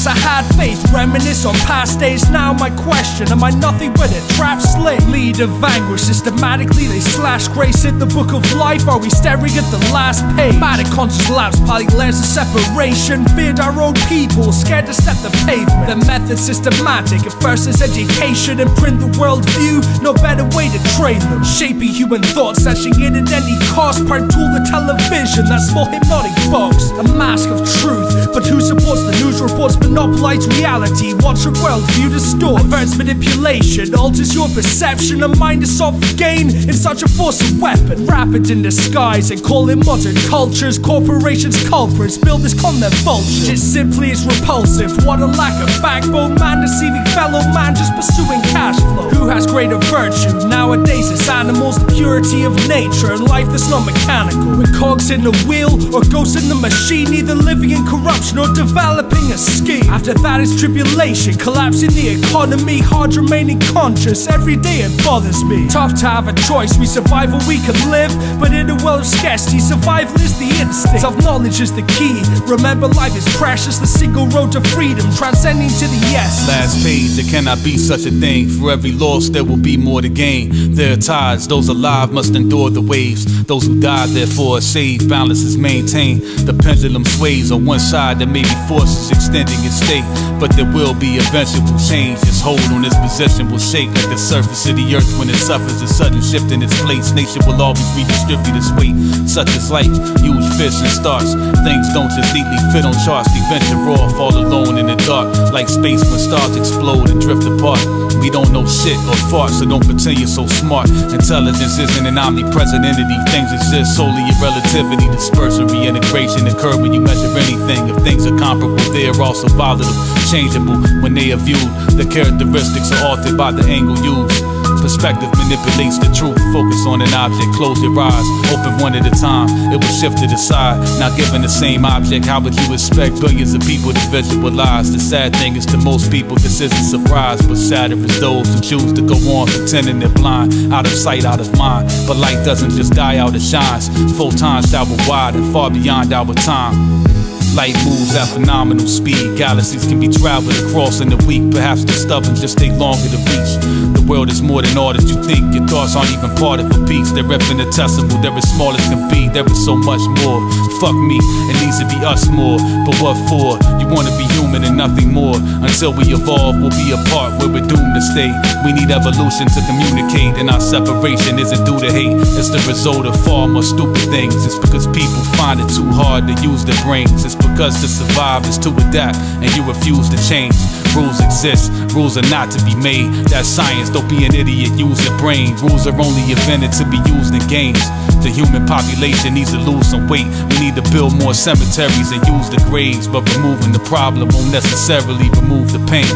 once I had faith, reminisce on past days. Now my question, am I nothing but a trapped slave? Lead of anguish, systematically they slash grace in the book of life. Are we staring at the last page? Mad and conscious lapse, piling layers of separation. Feared our own people, scared to step the pavement. The method systematic, at first is education. Imprint the worldview, no better way to train them. Shaping human thoughts, slashing in at any cost. Part tool the television, that small hypnotic box. A mask of truth, but who supports the news reports? Monopolize reality, watch your worldview distort. Adverts manipulation, alters your perception. A mind is sought for gain in such a force of weapon. Rapid in disguise and call it modern cultures. Corporations culprits, builders con their vultures. It simply is repulsive, what a lack of backbone. Man deceiving fellow man, just pursuing cash flow. Who has greater virtue? Nowadays it's animals, the purity of nature, and life that's not mechanical. With cogs in the wheel or ghosts in the machine, either living in corruption or developing a scheme. After that is tribulation, collapsing the economy. Hard remaining conscious, every day it bothers me. Tough to have a choice, we survive or we can live. But in a world of scarcity, survival is the instinct. Self-knowledge is the key. Remember life is precious, the single road to freedom, transcending to the yes. Last page, there cannot be such a thing. For every loss there will be more to gain. There are tides, those alive must endure the waves. Those who died therefore are saved, balance is maintained. The pendulum sways on one side, there may be forces extending its state, but there will be eventual change. Its hold on its position will shake like the surface of the earth when it suffers a sudden shift in its place. Nature will always redistribute its weight. Such is life, huge fish and starts. Things don't just neatly fit on charts. They venture off all alone in the dark, like space when stars explode and drift apart. We don't know shit or fart, so don't pretend you're so smart. Intelligence isn't an omnipresent entity. Things exist solely in relativity. Dispersion, reintegration occur when you measure anything. If things are comparable, they are also volatile, changeable when they are viewed. The characteristics are altered by the angle used. Perspective manipulates the truth. Focus on an object, close your eyes, open one at a time. It will shift to the side. Now given the same object, how would you expect billions of people to visualize? The sad thing is to most people this isn't a surprise, but sadder is those who choose to go on pretending they're blind. Out of sight, out of mind. But light doesn't just die out, it shines. Photons travel wide and far beyond our time. Light moves at phenomenal speed. Galaxies can be traveled across in a week. Perhaps the stubborn just take longer to reach. The world is more than all that you think. Your thoughts aren't even part of a piece. They're infinitesimal, they're as small as can be. There is so much more. Fuck me, it needs to be us more. But what for? You wanna be human and nothing more. Until we evolve, we'll be apart where we're doomed to stay. We need evolution to communicate, and our separation isn't due to hate. It's the result of far more stupid things. It's because people find it too hard to use their brains. It's because to survive is to adapt, and you refuse to change. Rules exist, rules are not to be made. That's science, don't be an idiot, use your brain. Rules are only invented to be used in games. The human population needs to lose some weight. We need to build more cemeteries and use the graves. But removing the problem won't necessarily remove the pain.